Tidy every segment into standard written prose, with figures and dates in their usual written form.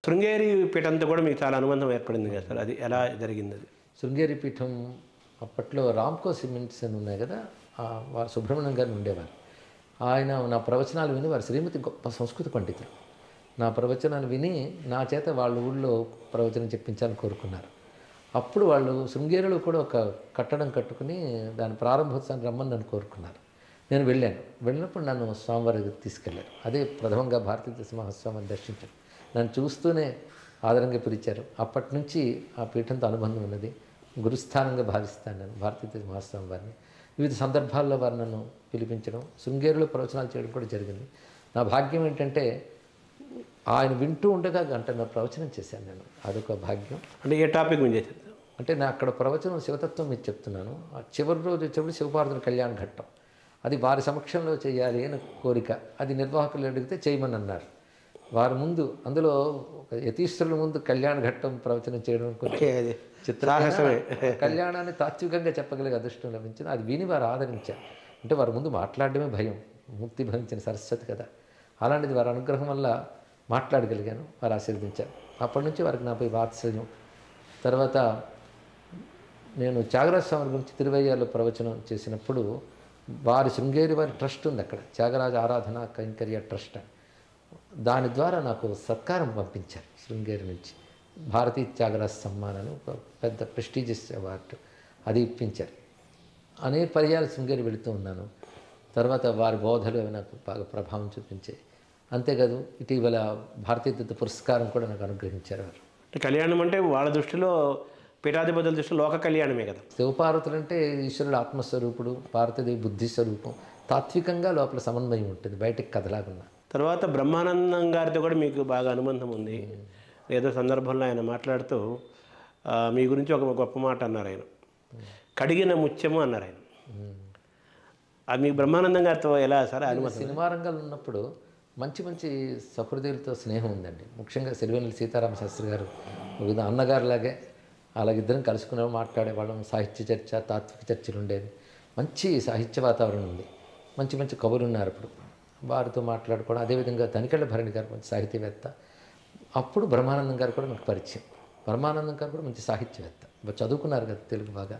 శృంగేరి పీఠంతో కూడా మీకు చాలా అనుబంధం ఏర్పడింది కదా సార్, అది ఎలా జరిగింది అది? శృంగేరి పీఠం అప్పట్లో రామ్కో సిమెంట్స్ అని ఉన్నాయి కదా, వారు సుబ్రహ్మణ్యం గారిని ఉండేవారు. ఆయన నా ప్రవచనాలు విని, వారి శ్రీమతి గొప్ప సంస్కృత పండితులు, నా ప్రవచనాలు విని నా చేత వాళ్ళ ఊళ్ళో ప్రవచనం చెప్పించాలని కోరుకున్నారు. అప్పుడు వాళ్ళు శృంగేరిలో కూడా ఒక కట్టడం కట్టుకుని దాని ప్రారంభోత్సవాన్ని రమ్మని నన్ను కోరుకున్నారు. నేను వెళ్ళినప్పుడు నన్ను స్వామివారికి తీసుకెళ్లారు. అదే ప్రథమంగా భారతీయ మహాస్వామిని దర్శించాను. నన్ను చూస్తూనే ఆదరంగా పిలిచారు. అప్పటి నుంచి ఆ పీఠంతో అనుబంధం ఉన్నది. గురుస్థానంగా భావిస్తాను నేను భారతీయ మహాస్వామి వారిని. వివిధ సందర్భాల్లో వారు నన్ను పిలిపించడం, శృంగేరిలో ప్రవచనాలు చేయడం కూడా జరిగింది. నా భాగ్యం ఏంటంటే ఆయన వింటూ ఉండగా గంటన్నర ప్రవచనం చేశాను నేను. అదొక భాగ్యం. అంటే ఏ టాపిక్ మీద చేశారు? అంటే నా అక్కడ ప్రవచనం శివతత్వం మీద చెప్తున్నాను. ఆ చివరి రోజు వచ్చేప్పుడు శివపార్వతుల కళ్యాణ ఘట్టం, అది వారి సమక్షంలో చేయాలి అని కోరిక. అది నిర్వాహకులు అడిగితే చేయమని అన్నారు. వారి ముందు, అందులో ఒక యతీశ్వరుల ముందు కళ్యాణ ఘట్టం ప్రవచనం చేయడం కొంచెం చిత్రమే. కళ్యాణాన్ని తాత్వికంగా చెప్పగలిగే అదృష్టం లభించింది. అది విని వారు ఆదరించారు. అంటే వారి ముందు మాట్లాడడమే భయం, ముక్తి భవించిన సరస్వతి కదా, అలాంటిది వారి అనుగ్రహం వల్ల మాట్లాడగలిగాను. వారు ఆశీర్వదించారు. అప్పటి నుంచి వారికి నాపై వాత్సల్యం. తర్వాత నేను త్యాగరాజ స్వామి గురించి తిరువయ్యాలో ప్రవచనం చేసినప్పుడు, వారి శృంగేరి వారి ట్రస్ట్ ఉంది అక్కడ, త్యాగరాజ ఆరాధన కైంకర్య ట్రస్ట్. దాని ద్వారా నాకు సత్కారం పంపించారు శృంగేరి నుంచి. భారతీయ త్యాగరాజ సమ్మాన్ అని ఒక పెద్ద ప్రెస్టీజియస్ అవార్డు, అది ఇప్పించారు. అనేక పర్యాలు శృంగేరి వెళుతూ ఉన్నాను. తర్వాత వారి బోధలు అవి నాకు బాగా ప్రభావం చూపించాయి. అంతేకాదు ఇటీవల భారతీయ తత్వ పురస్కారం కూడా నాకు అనుగ్రహించారు వారు. కళ్యాణం అంటే వాళ్ళ దృష్టిలో, పీఠాధిపతుల దృష్టిలో లోక కళ్యాణమే కదా. శివపార్వతులు అంటే ఈశ్వరుడు ఆత్మస్వరూపుడు, పార్వతీదేవి బుద్ధి స్వరూపం. తాత్వికంగా లోపల సమన్వయం ఉంటుంది, బయటకు కదలాగున్నా. తర్వాత బ్రహ్మానందం గారితో కూడా మీకు బాగా అనుబంధం ఉంది. ఏదో సందర్భంలో ఆయన మాట్లాడుతూ మీ గురించి ఒక గొప్ప మాట అన్నారు. ఆయన కడిగిన ముత్యము అన్నారు ఆయన. అది మీకు బ్రహ్మానందం గారితో ఎలా సార్ అనుబంధం? సినిమా రంగాలు ఉన్నప్పుడు మంచి మంచి సహృదయులతో స్నేహం ఉందండి. ముఖ్యంగా సిరివెన్నెల సీతారామ శాస్త్రి గారు వివిధ అన్నగారులాగే అలాగిద్దరం కలుసుకునేవాళ్ళం, మాట్లాడేవాళ్ళం. సాహిత్య చర్చ, తాత్విక చర్చలు ఉండేవి. మంచి సాహిత్య వాతావరణం ఉంది. మంచి మంచి కవులు ఉన్నారు అప్పుడు, వారితో మాట్లాడుకోవడం. అదేవిధంగా తనికెళ్ళ భరణి గారు మంచి సాహితీవేత్త. అప్పుడు బ్రహ్మానందం గారు కూడా నాకు పరిచయం. బ్రహ్మానందం గారు కూడా మంచి సాహిత్యవేత్త, చదువుకున్నారు కదా తెలుగు బాగా.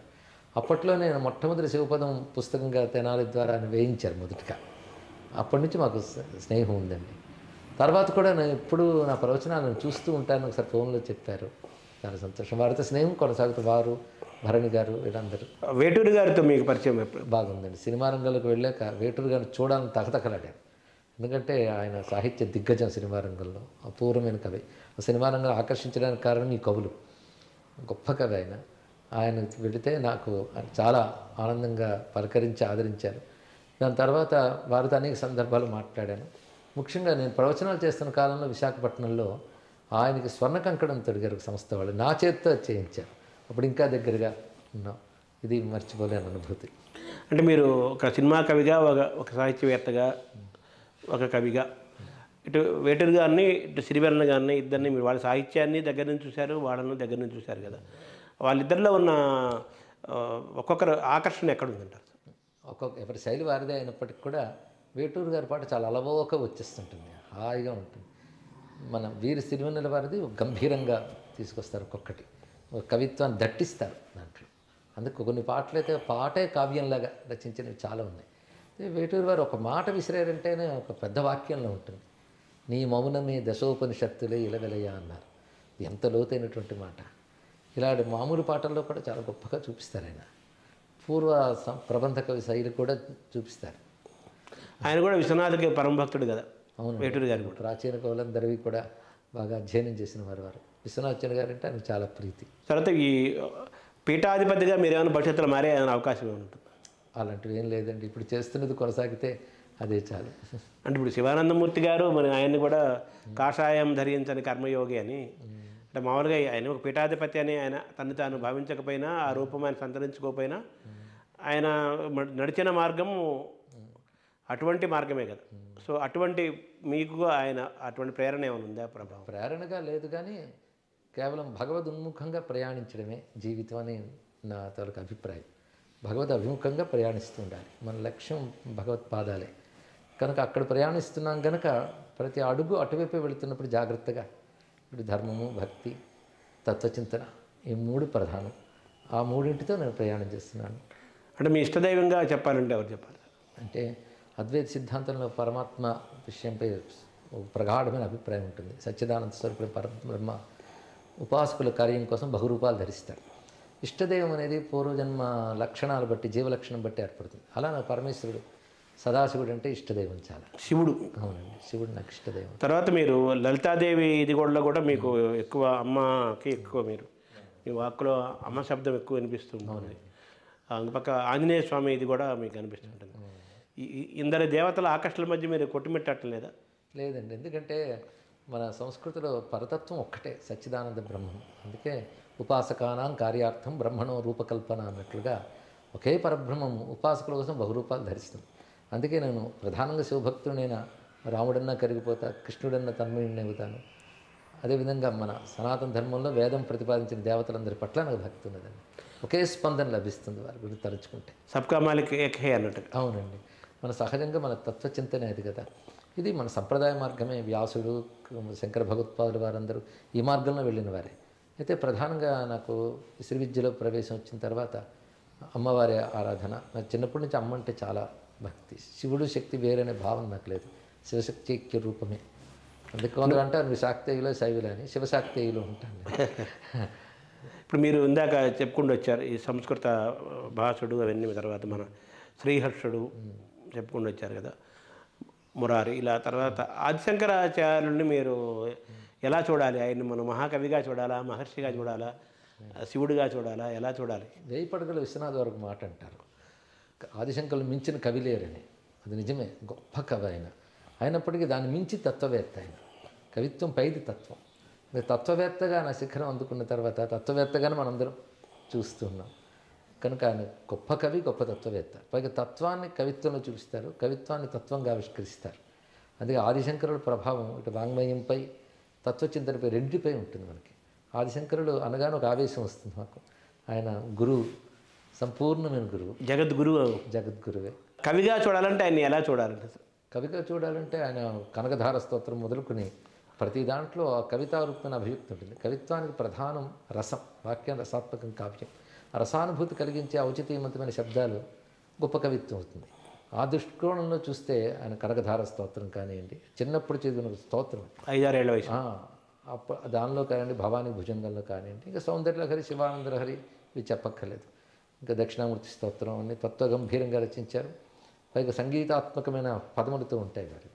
అప్పట్లో నేను మొట్టమొదటి శివపదం పుస్తకంగా తెనాలి ద్వారా వేయించారు మొదటిగా. అప్పటి నుంచి మాకు స్నేహం ఉందండి. తర్వాత కూడా నేను ఎప్పుడు నా ప్రవచనాలను చూస్తూ ఉంటాను. ఒకసారి ఫోన్లో చెప్పారు, చాలా సంతోషం. వారితో స్నేహం కొనసాగుతుంది. వారు, భరణి గారు, వీళ్ళందరూ. వేటూరి గారితో మీకు పరిచయం బాగుందండి. సినిమా రంగంలోకి వెళ్ళాక వేటూరి గారిని చూడాలని తహతకలాడాను. ఎందుకంటే ఆయన సాహిత్య దిగ్గజం సినిమా రంగంలో, అపూర్వమైన కవి. సినిమా రంగంలో ఆకర్షించడానికి కారణం ఈ కవులు. గొప్ప కవి ఆయన. ఆయన వెళితే నాకు చాలా ఆనందంగా పలకరించి ఆదరించారు. దాని తర్వాత వారితో అనేక సందర్భాలు మాట్లాడాను. ముఖ్యంగా నేను ప్రవచనాలు చేస్తున్న కాలంలో విశాఖపట్నంలో ఆయనకి స్వర్ణ కంకణం తొడిగారు సంస్థ వాళ్ళు, నా చేతితో చేయించారు. అప్పుడు ఇంకా దగ్గరగా ఉన్నాం. ఇది మర్చిపోలేని అనుభూతి. అంటే మీరు ఒక సినిమా కవిగా, ఒక సాహిత్యవేత్తగా, ఒక కవిగా, ఇటు వేటూరి గారిని, ఇటు సిరివెన్నెల గారిని, ఇద్దరిని మీరు వాళ్ళ సాహిత్యాన్ని దగ్గర నుంచి చూశారు, వాళ్ళను దగ్గర నుంచి చూశారు కదా. వాళ్ళిద్దరిలో ఉన్న ఒక్కొక్కరు ఆకర్షణ ఎక్కడ ఉందంటారు? ఎవరి శైలి వారిదే అయినప్పటికీ కూడా వేటూరు గారి పాట చాలా అలవోక వచ్చేస్తుంటుంది, హాయిగా ఉంటుంది. మన వీరి సిరివెన్నెల వారిది గంభీరంగా తీసుకొస్తారు. ఒక్కొక్కటి ఒక కవిత్వాన్ని దట్టిస్తారు దాంట్లో. అందుకు కొన్ని పాటలు అయితే పాటే కావ్యంలాగా రచించినవి చాలా ఉన్నాయి. వేటూరు వారు ఒక మాట విసిరారంటేనే ఒక పెద్ద వాక్యంలో ఉంటుంది. నీ మౌనమే దశోపనిషత్తులే ఇలవెలయ అన్నారు. ఎంత లోతైనటువంటి మాట. ఇలాంటి మామూలు పాటల్లో కూడా చాలా గొప్పగా చూపిస్తారు ఆయన. పూర్వ ప్రబంధ కవి శైలి కూడా చూపిస్తారు. ఆయన కూడా విశ్వనాథకి పరమభక్తుడు కదా. అవును, వేటూరి గారు ప్రాచీన కవులందరివి కూడా బాగా అధ్యయనం చేసిన వారు. విశ్వనాథన్ గారు అంటే ఆయనకు చాలా ప్రీతి. తర్వాత ఈ పీఠాధిపతిగా మీరు ఏమైనా భవిష్యత్తులో మారే అవకాశం ఉంటుంది? అలాంటివి ఏం లేదండి. ఇప్పుడు చేస్తున్నది కొనసాగితే అదే చాలు. అంటే ఇప్పుడు శివానందమూర్తి గారు మరి ఆయన్ని కూడా కాషాయం ధరించని కర్మయోగి అని, అంటే మామూలుగా ఆయన ఒక పీఠాధిపతి అని ఆయన తను తాను భావించకపోయినా, ఆ రూపం ఆయన సంతరించుకోకపోయినా, ఆయన నడిచిన మార్గం అటువంటి మార్గమే కదా. సో అటువంటి మీకు ఆయన అటువంటి ప్రేరణ ఏమైనా ఉందా? ప్రభావం ప్రేరణగా లేదు కానీ కేవలం భగవద్ ఉన్ముఖంగా ప్రయాణించడమే జీవితం అని నా తాలూకు అభిప్రాయం. భగవద్ అభిముఖంగా ప్రయాణిస్తూ ఉండాలి. మన లక్ష్యం భగవత్పాదాలే కనుక అక్కడ ప్రయాణిస్తున్నాం కనుక ప్రతి అడుగు అటువైపే వెళుతున్నప్పుడు జాగ్రత్తగా ఇప్పుడు ధర్మము, భక్తి, తత్వచింతన ఈ 3 ప్రధానం. ఆ మూడింటితో నేను ప్రయాణం చేస్తున్నాను. అంటే మీ ఇష్టదైవంగా చెప్పాలంటే ఎవరు చెప్పాలి? అంటే అద్వైత సిద్ధాంతంలో పరమాత్మ విషయంపై ఒక ప్రగాఢమైన అభిప్రాయం ఉంటుంది. సచ్చిదానంద స్వరూపుడు పరబ్రహ్మ ఉపాసకుల కార్యం కోసం బహురూపాలు ధరిస్తారు. ఇష్టదైవం అనేది పూర్వజన్మ లక్షణాలు బట్టి, జీవలక్షణం బట్టి ఏర్పడుతుంది. అలా నా పరమేశ్వరుడు సదాశివుడు అంటే ఇష్టదైవం చాలా. శివుడు. అవునండి, శివుడు నాకు ఇష్టదైవం. తర్వాత మీరు లలితాదేవి ఇది కూడా మీకు ఎక్కువ అమ్మకి ఎక్కువ మీ వాక్కులో అమ్మ శబ్దం ఎక్కువ వినిపిస్తుంది. పక్క ఆంజనేయ స్వామి ఇది కూడా మీకు అనిపిస్తుంటుంది. ఇందరి దేవతల ఆకర్షణ మధ్య మీరు కొట్టుమిట్టడం లేదా? లేదండి, ఎందుకంటే మన సంస్కృతిలో పరతత్వం ఒక్కటే, సచ్చిదానంద బ్రహ్మం. అందుకే ఉపాసకానాం కార్యార్థం బ్రహ్మణో రూపకల్పన అన్నట్లుగా ఒకే పరబ్రహ్మం ఉపాసకుల కోసం బహురూపాలు ధరిస్తుంది. అందుకే నేను ప్రధానంగా శివభక్తుడైనా రాముడన్నా కరిగిపోతా, కృష్ణుడన్నా తన్మయుడిని అవుతాను. అదేవిధంగా మన సనాతన ధర్మంలో వేదం ప్రతిపాదించిన దేవతలందరి పట్ల నాకు భక్తి ఉన్నదండి. ఒకే స్పందన లభిస్తుంది వారి గురించి తలుచుకుంటే. సబ్కా మాలిక్ ఏక్ హై అన్నట్టు. అవునండి, మన సహజంగా మన తత్వచింతనే అది కదా. ఇది మన సంప్రదాయ మార్గమే. వ్యాసుడు, శంకర భగవత్పాదులు వారందరూ ఈ మార్గంలో వెళ్ళిన వారే. అయితే ప్రధానంగా నాకు శ్రీ విద్యలో ప్రవేశం వచ్చిన తర్వాత అమ్మవారి ఆరాధన. నాకు చిన్నప్పటి నుంచి అమ్మ అంటే చాలా భక్తి. శివుడు శక్తి వేరనే భావన నాకు లేదు. శివశక్తి ఐక్య రూపమే. అందుకే కొందరు అంటారు నువ్వు శాక్తేయులో శైవులు అని. శివశాక్తేయులో ఉంటాను. ఇప్పుడు మీరు ఇందాక చెప్పుకుంటూ వచ్చారు ఈ సంస్కృత భాషుడు అవన్నీ, తర్వాత మన శ్రీహర్షుడు చెప్పుకుంటూ వచ్చారు కదా, మురారి, ఇలా తర్వాత ఆదిశంకరాచార్యుల్ని మీరు ఎలా చూడాలి? ఆయన్ని మనం మహాకవిగా చూడాలా, మహర్షిగా చూడాలా, శివుడిగా చూడాలా, ఎలా చూడాలి? 1000 పడగల విశ్వనాథ వరకు మాట అంటారు, ఆదిశంకరులు మించిన కవి లేరని. అది నిజమే, గొప్ప కవి ఆయన. అయినప్పటికీ దాన్ని మించి తత్వవేత్త ఆయన. కవిత్వం పైది తత్వం. తత్వవేత్తగా నా శిఖరం అందుకున్న తర్వాత తత్వవేత్తగానే మనందరం చూస్తున్నాం. కనుక ఆయన గొప్ప కవి, గొప్ప తత్వవేత్త. పైగా తత్వాన్ని కవిత్వంలో చూపిస్తారు, కవిత్వాన్ని తత్వంగా ఆవిష్కరిస్తారు. అందుకే ఆదిశంకరుల ప్రభావం ఇటు వాంగ్మయంపై, తత్వచింతనపై, రెండిపై ఉంటుంది మనకి. ఆదిశంకరులు అనగానే ఒక ఆవేశం వస్తుంది మాకు. ఆయన గురువు, సంపూర్ణమైన గురువు, జగద్గురువు. జగద్గురువే. కవిగా చూడాలంటే ఆయన ఎలా చూడాలంటే? కవిగా చూడాలంటే ఆయన కనకధార స్తోత్రం మొదలుకొని ప్రతి దాంట్లో ఆ కవితారూపమైన అభివ్యక్తి ఉంటుంది. కవిత్వానికి ప్రధానం రసం, వాక్యం రసాత్మకం, కావ్యం. ఆ రసానుభూతి కలిగించే ఔచిత్యవంతమైన శబ్దాలు గొప్ప కవిత్వం అవుతుంది. ఆ దృష్టికోణంలో చూస్తే ఆయన కనకధార స్తోత్రం కానివ్వండి, చిన్నప్పుడు చదివిన స్తోత్రం, 5-6 ఏళ్ల వయసు, దానిలో కానివ్వండి, భవానీ భుజంగంలో కానివ్వండి, ఇంకా సౌందర్యలహరి, శివానందలహరి ఇవి చెప్పక్కర్లేదు. ఇంకా దక్షిణామూర్తి స్తోత్రం అన్ని తత్వగంభీరంగా రచించారు. పైగా సంగీతాత్మకమైన పదములతో ఉంటాయి వారు.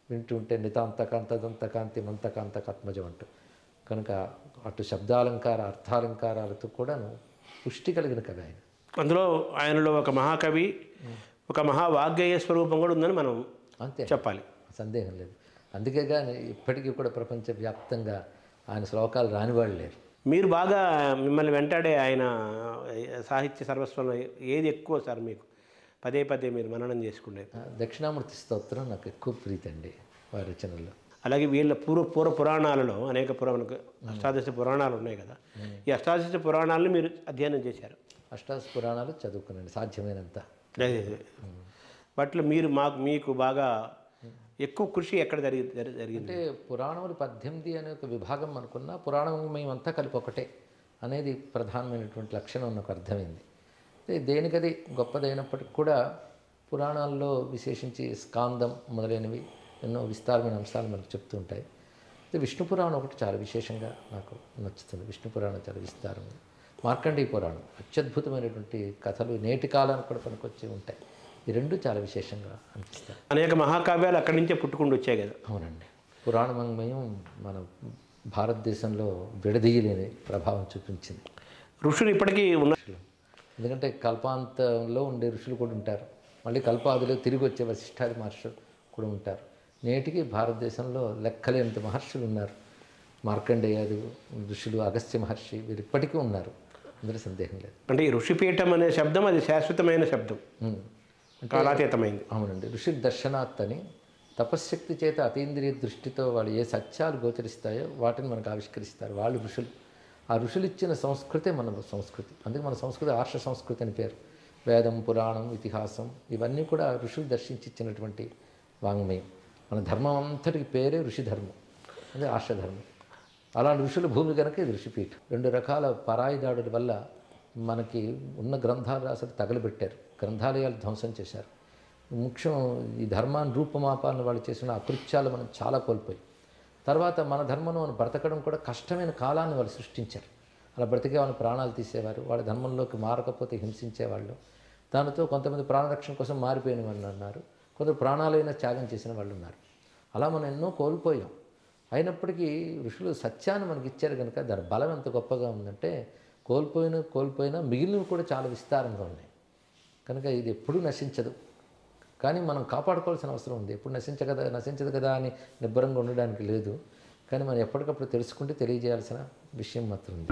వింటూ ఉంటే నితాంతకాంతదంతకాంతి మంతకాంతకాత్మజం అంటూ. కనుక అటు శబ్దాలంకార, అర్థాలంకారాలతో కూడాను పుష్టి కలిగిన కవి ఆయన. అందులో ఆయనలో ఒక మహాకవి, ఒక మహావాగ్గేయ స్వరూపం కూడా ఉందని మనం అంతే చెప్పాలి, సందేహం లేదు. అందుకే కానీ ఇప్పటికీ కూడా ప్రపంచవ్యాప్తంగా ఆయన శ్లోకాలు రానివాళ్ళు లేరు. మీరు బాగా మిమ్మల్ని వెంటాడే ఆయన సాహిత్య సర్వస్వంలో ఏది ఎక్కువ సార్ మీకు పదే పదే మీరు మననం చేసుకునేది? దక్షిణామూర్తి స్తోత్రం నాకు ఎక్కువ ప్రీతి అండి వారి రచనల్లో. అలాగే వీళ్ళ పూర్వ పురాణాలలో అనేక అష్టాదశ పురాణాలు ఉన్నాయి కదా, ఈ అష్టాదశ పురాణాలను మీరు అధ్యయనం చేశారు? అష్టాదశ పురాణాలు చదువుకున్నాను సాధ్యమైనంత. వాటిలో మీకు బాగా ఎక్కువ కృషి ఎక్కడ జరిగింది? అంటే పురాణములు 18 అనే ఒక విభాగం అనుకున్నా, పురాణం మేమంతా కలిపి ఒకటే అనేది ప్రధానమైనటువంటి లక్షణం నాకు అర్థమైంది. దేనికది గొప్పదైనప్పటికి కూడా పురాణాల్లో విశేషించి స్కాందం మొదలైనవి ఎన్నో విస్తారమైన అంశాలు మనకు చెప్తూ ఉంటాయి. విష్ణు పురాణం ఒకటి చాలా విశేషంగా నాకు నచ్చుతుంది. విష్ణు పురాణం చాలా విస్తారం. మార్కండేయ పురాణం అత్యద్భుతమైనటువంటి కథలు నేటి కాలానికి కూడా పనికొచ్చి ఉంటాయి. ఈ రెండు చాలా విశేషంగా అనిపిస్తాయి. అనేక మహాకావ్యాలు అక్కడి నుంచే పుట్టుకుంటూ వచ్చాయి కదా. అవునండి, పురాణమయం మన భారతదేశంలో విడదీయలేని ప్రభావం చూపించింది. ఋషులు ఇప్పటికీ ఉన్నారు, ఎందుకంటే కల్పాంతంలో ఉండే ఋషులు కూడా ఉంటారు, మళ్ళీ కల్పాదిలో తిరిగి వచ్చే వశిష్ఠాది మహర్షులు కూడా ఉంటారు. నేటికి భారతదేశంలో లెక్కలేనంత మహర్షులు ఉన్నారు. మార్కండేయాది ఋషులు, అగస్త్య మహర్షి, వీరు ఇప్పటికీ ఉన్నారు, అందులో సందేహం లేదు. అంటే ఈ ఋషిపీఠం అనే శబ్దం అది శాశ్వతమైన శబ్దం, కాలాతీతమైంది. అవునండి, ఋషి దర్శనాత్ అని తపశ్శక్తి చేత అతీంద్రియ దృష్టితో వాళ్ళు ఏ సత్యాలు గోచరిస్తాయో వాటిని మనకు ఆవిష్కరిస్తారు. వాళ్ళు ఋషులు. ఆ ఋషులు ఇచ్చిన సంస్కృతే మన సంస్కృతి. అందుకే మన సంస్కృతి ఆర్ష సంస్కృతి అని పేరు. వేదం, పురాణం, ఇతిహాసం ఇవన్నీ కూడా ఋషులు దర్శించి ఇచ్చినటువంటి వాంగ్మయం. మన ధర్మం అంతటికి పేరే ఋషి ధర్మం, అదే ఆర్షధర్మం. అలా ఋషుల భూమి కనుక ఇది ఋషిపీఠం. 2 రకాల పరాయి దాడుల వల్ల మనకి ఉన్న గ్రంథాలు అసలు తగలబెట్టారు, గ్రంథాలయాలు ధ్వంసం చేశారు. ముఖ్యం ఈ ధర్మాన్ని రూపమాపాలను వాళ్ళు చేసిన అకృత్యాలు మనం చాలా కోల్పోయి, తర్వాత మన ధర్మం మనం బ్రతకడం కూడా కష్టమైన కాలాన్ని వాళ్ళు సృష్టించారు. అలా బ్రతికే వాళ్ళని ప్రాణాలు తీసేవారు, వాళ్ళ ధర్మంలోకి మారకపోతే హింసించేవాళ్ళు. దానితో కొంతమంది ప్రాణరక్షణ కోసం మారిపోయిన వాళ్ళు ఉన్నారు, కొందరు ప్రాణాలైనా త్యాగం చేసిన వాళ్ళు ఉన్నారు. అలా మనం ఎన్నో కోల్పోయాం. అయినప్పటికీ ఋషులు సత్యాన్ని మనకి ఇచ్చారు కనుక దాని బలం ఎంత గొప్పగా ఉందంటే కోల్పోయినా మిగిలినవి కూడా చాలా విస్తారంగా ఉన్నాయి. కనుక ఇది ఎప్పుడూ నశించదు, కానీ మనం కాపాడుకోవాల్సిన అవసరం ఉంది. ఎప్పుడు నశించదు కదా అని నిబ్బరంగా ఉండడానికి లేదు, కానీ మనం ఎప్పటికప్పుడు తెలుసుకుంటే తెలియజేయాల్సిన విషయం మాత్రం ఉంది.